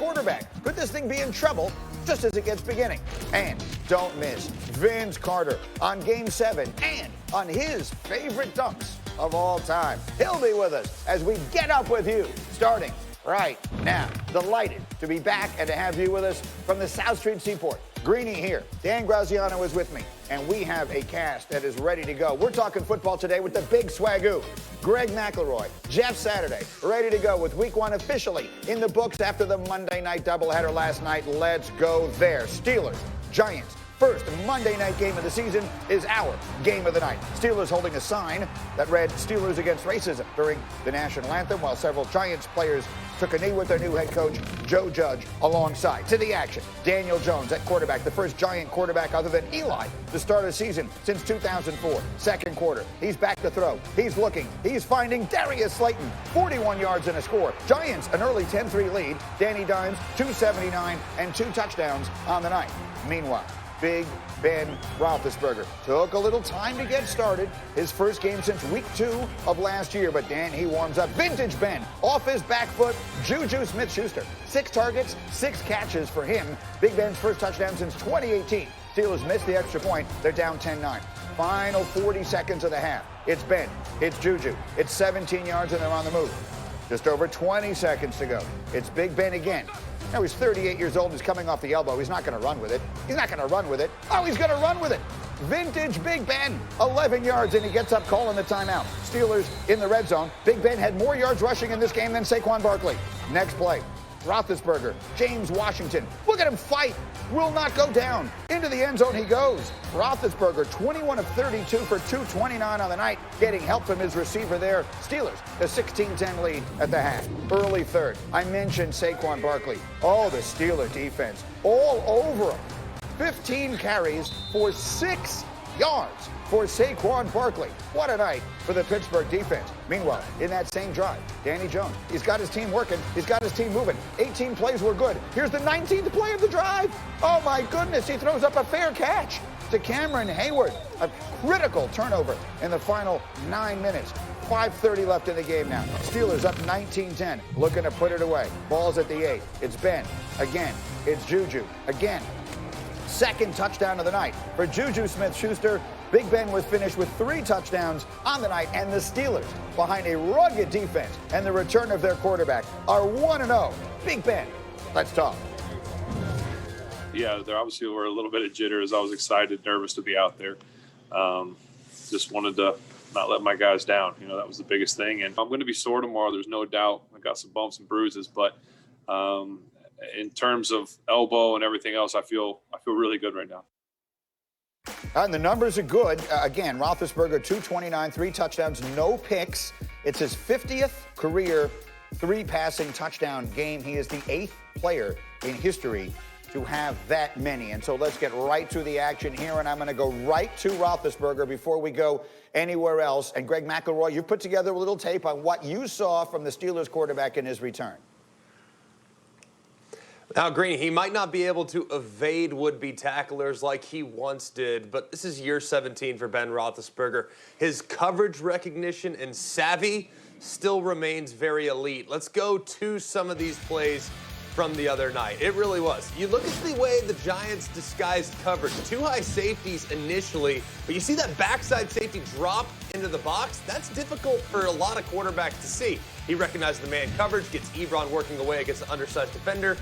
quarterback. Could this thing be in trouble just as it gets beginning? And don't miss Vince Carter on Game 7 and on his favorite dunks of all time. He'll be with us as we get up with you starting right now. Delighted to be back and to have you with us from the South Street Seaport. Greeny here. Dan Graziano is with me, and we have a cast that is ready to go. We're talking football today with the big swagoo. Greg McElroy, Jeff Saturday, ready to go with Week 1 officially in the books after the Monday night doubleheader last night. Let's go there. Steelers, Giants. First Monday night game of the season is our game of the night. Steelers holding a sign that read Steelers against racism during the national anthem, while several Giants players took a knee with their new head coach, Joe Judge, alongside. To the action, Daniel Jones at quarterback, the first Giant quarterback other than Eli to start a season since 2004. Second quarter, he's back to throw. He's looking. He's finding Darius Slayton, 41 yards and a score. Giants, an early 10-3 lead. Danny Dimes, 279 and 2 touchdowns on the night. Meanwhile, Big Ben Roethlisberger took a little time to get started. His first game since week 2 of last year, but Dan, he warms up. Vintage Ben off his back foot. Juju Smith-Schuster, 6 targets, 6 catches for him. Big Ben's first touchdown since 2018. Steelers missed the extra point. They're down 10-9. Final 40 seconds of the half. It's Ben. It's Juju. It's 17 yards and they're on the move. Just over 20 seconds to go. It's Big Ben again. Now he's 38 years old. He's coming off the elbow. He's not going to run with it. He's not going to run with it. Oh, he's going to run with it. Vintage Big Ben, 11 yards, and he gets up calling the timeout. Steelers in the red zone. Big Ben had more yards rushing in this game than Saquon Barkley. Next play, Roethlisberger, James Washington. Look at him fight. Will not go down. Into the end zone he goes. Roethlisberger, 21 of 32 for 229 on the night, getting help from his receiver there. Steelers, the 16-10 lead at the half. Early third. I mentioned Saquon Barkley. Oh, the Steeler defense. All over him. 15 carries for 6 yards for Saquon Barkley. What a night for the Pittsburgh defense. Meanwhile, in that same drive, Danny Jones, he's got his team working. He's got his team moving. 18 plays were good. Here's the 19th play of the drive. Oh, my goodness. He throws up a fair catch to Cameron Hayward. A critical turnover in the final 9 minutes. 5:30 left in the game now. Steelers up 19-10, looking to put it away. Ball's at the 8. It's Ben. Again, it's Juju. Again. Second touchdown of the night for Juju Smith-Schuster. Big Ben was finished with 3 touchdowns on the night, and the Steelers, behind a rugged defense and the return of their quarterback, are 1-0. Big Ben, let's talk. Yeah, there obviously were a little bit of jitters. I was excited, nervous to be out there. Just wanted to not let my guys down. You know, that was the biggest thing. And I'm going to be sore tomorrow. There's no doubt. I got some bumps and bruises, but in terms of elbow and everything else, I feel really good right now. And the numbers are good. Again, Roethlisberger, 229, 3 touchdowns, no picks. It's his 50th career 3 passing touchdown game. He is the 8th player in history to have that many. And so let's get right to the action here, and I'm going to go right to Roethlisberger before we go anywhere else. And Greg McElroy, you've put together a little tape on what you saw from the Steelers quarterback in his return. Now, Greeny, he might not be able to evade would-be tacklers like he once did, but this is year 17 for Ben Roethlisberger. His coverage recognition and savvy still remains very elite. Let's go to some of these plays from the other night. It really was. You look at the way the Giants disguised coverage. 2 high safeties initially, but you see that backside safety drop into the box? That's difficult for a lot of quarterbacks to see. He recognized the man coverage, gets Ebron working away against the undersized defender.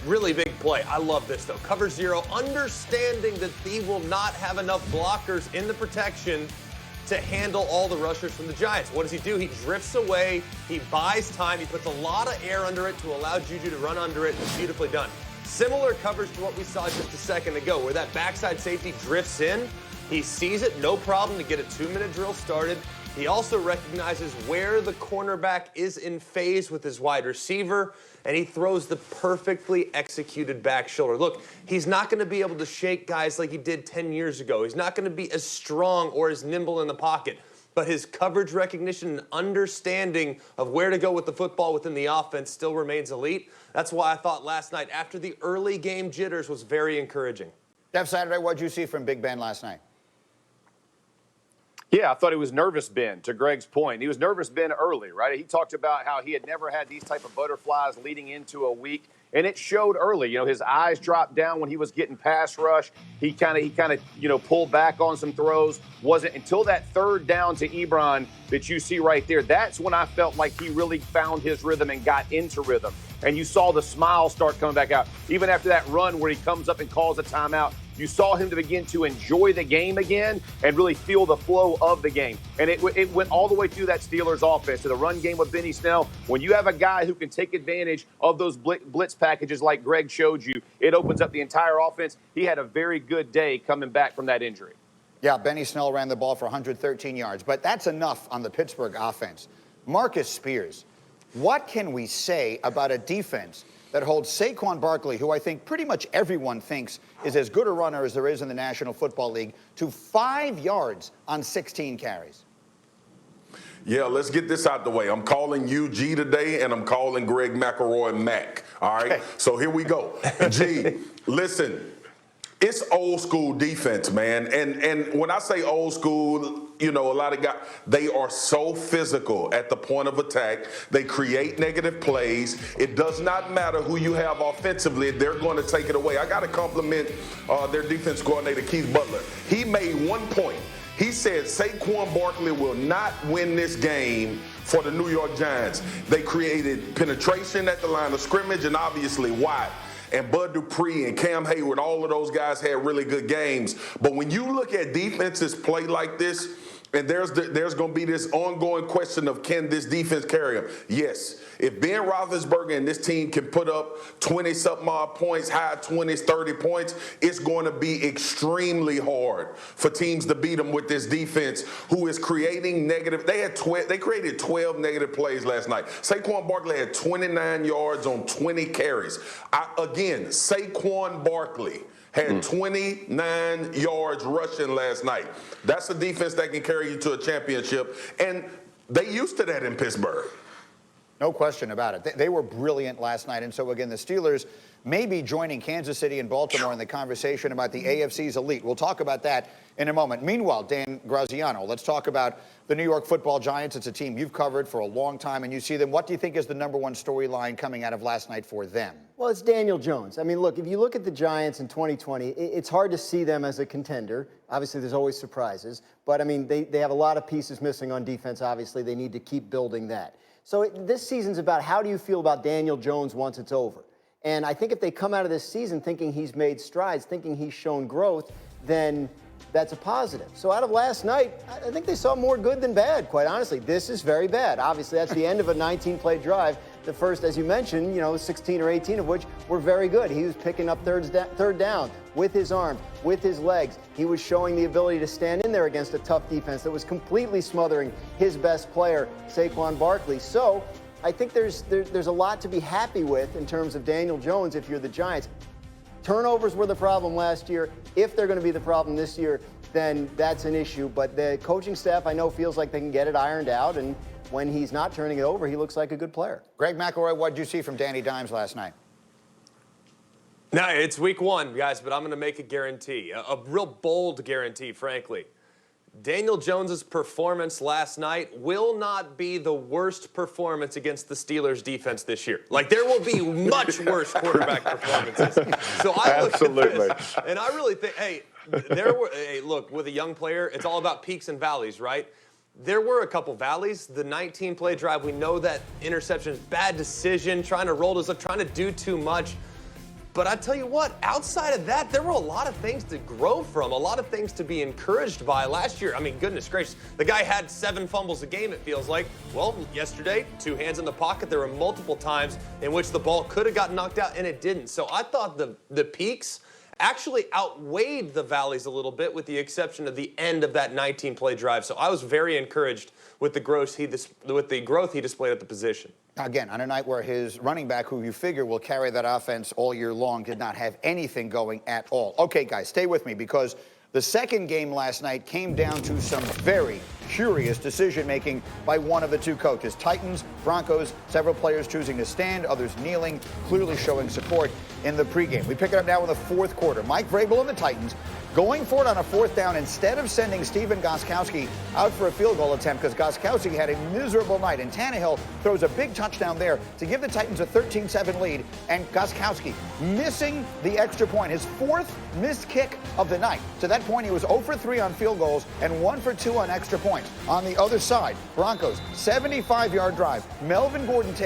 Really big play. I love this, though. Cover 0, understanding that he will not have enough blockers in the protection to handle all the rushers from the Giants. What does he do? He drifts away. He buys time. He puts a lot of air under it to allow Juju to run under it. It's beautifully done. Similar coverage to what we saw just a second ago, where that backside safety drifts in. He sees it, no problem to get a 2-minute drill started. He also recognizes where the cornerback is in phase with his wide receiver, and he throws the perfectly executed back shoulder. Look, he's not going to be able to shake guys like he did 10 years ago. He's not going to be as strong or as nimble in the pocket, but his coverage recognition and understanding of where to go with the football within the offense still remains elite. That's why I thought last night, after the early game jitters, was very encouraging. Jeff Saturday, what did you see from Big Ben last night? Yeah, I thought he was nervous, Ben, to Greg's point. He was nervous, Ben, early, right? He talked about how he had never had these type of butterflies leading into a week, and it showed early. You know, his eyes dropped down when he was getting pass rush. He kind of, pulled back on some throws. Wasn't until that third down to Ebron that you see right there. That's when I felt like he really found his rhythm and got into rhythm. And you saw the smile start coming back out. Even after that run where he comes up and calls a timeout, you saw him to begin to enjoy the game again and really feel the flow of the game. And it went all the way through that Steelers offense to the run game with Benny Snell. When you have a guy who can take advantage of those blitz packages like Greg showed you, it opens up the entire offense. He had a very good day coming back from that injury. Yeah, Benny Snell ran the ball for 113 yards, but that's enough on the Pittsburgh offense. Marcus Spears, what can we say about a defense that holds Saquon Barkley, who I think pretty much everyone thinks is as good a runner as there is in the National Football League, to 5 yards on 16 carries? Yeah, let's get this out the way. I'm calling you G today, and I'm calling Greg McElroy Mac. All right? Okay. So here we go. G, listen. It's old school defense, man. And when I say old school, a lot of guys, they are so physical at the point of attack. They create negative plays. It does not matter who you have offensively. They're going to take it away. I got to compliment their defense coordinator, Keith Butler. He made 1 point. He said Saquon Barkley will not win this game for the New York Giants. They created penetration at the line of scrimmage, and obviously Watt and Bud Dupree and Cam Hayward, all of those guys had really good games. But when you look at defenses play like this, and there's going to be this ongoing question of, can this defense carry them? Yes. If Ben Roethlisberger and this team can put up 20-something odd points, high 20s, 30 points, it's going to be extremely hard for teams to beat them with this defense who is creating negative. They created 12 negative plays last night. Saquon Barkley had 29 yards on 20 carries. Again, Saquon Barkley had 29 yards rushing last night. That's a defense that can carry you to a championship, and they used to that in Pittsburgh. No question about it. They were brilliant last night. And so, again, the Steelers may be joining Kansas City and Baltimore in the conversation about the AFC's elite. We'll talk about that in a moment. Meanwhile, Dan Graziano, let's talk about the New York Football Giants. It's a team you've covered for a long time, and you see them. What do you think is the number one storyline coming out of last night for them? Well, it's Daniel Jones. I mean, look, if you look at the Giants in 2020, it's hard to see them as a contender. Obviously, there's always surprises. But, I mean, they have a lot of pieces missing on defense. Obviously, they need to keep building that. So this season's about how do you feel about Daniel Jones once it's over? And I think if they come out of this season thinking he's made strides, thinking he's shown growth, then that's a positive. So out of last night, I think they saw more good than bad, quite honestly. This is very bad. Obviously, that's the end of a 19-play drive. The first, as you mentioned, 16 or 18 of which were very good. He was picking up third down with his arms, with his legs. He was showing the ability to stand in there against a tough defense that was completely smothering his best player, Saquon Barkley. So I think there's a lot to be happy with in terms of Daniel Jones if you're the Giants. Turnovers were the problem last year. If they're going to be the problem this year, then that's an issue. But the coaching staff, I know, feels like they can get it ironed out, and when he's not turning it over, he looks like a good player. Greg McElroy, what did you see from Danny Dimes last night? No, it's week 1, guys, but I'm going to make a guarantee, a real bold guarantee, frankly. Daniel Jones's performance last night will not be the worst performance against the Steelers defense this year. Like, there will be much worse quarterback performances. So I look at this, and I really think, look, with a young player, it's all about peaks and valleys, right? There were a couple valleys. The 19-play drive, we know that interception is bad decision, trying to roll this up, trying to do too much. But I tell you what, outside of that, there were a lot of things to grow from, a lot of things to be encouraged by last year. I mean, goodness gracious, the guy had 7 fumbles a game, it feels like. Well, yesterday, 2 hands in the pocket. There were multiple times in which the ball could have gotten knocked out, and it didn't. So I thought the peaks actually outweighed the valleys a little bit, with the exception of the end of that 19-play drive. So I was very encouraged with the growth he displayed at the position. Again, on a night where his running back, who you figure will carry that offense all year long, did not have anything going at all. Okay, guys, stay with me, because the second game last night came down to some very curious decision-making by one of the two coaches. Titans, Broncos, several players choosing to stand, others kneeling, clearly showing support in the pregame. We pick it up now in the fourth quarter. Mike Vrabel and the Titans going for it on a 4th down instead of sending Stephen Gostkowski out for a field goal attempt, because Gostkowski had a miserable night. And Tannehill throws a big touchdown there to give the Titans a 13-7 lead. And Gostkowski missing the extra point, his 4th missed kick of the night. To that point, he was 0 for 3 on field goals and 1 for 2 on extra points. On the other side, Broncos 75-yard drive. Melvin Gordon takes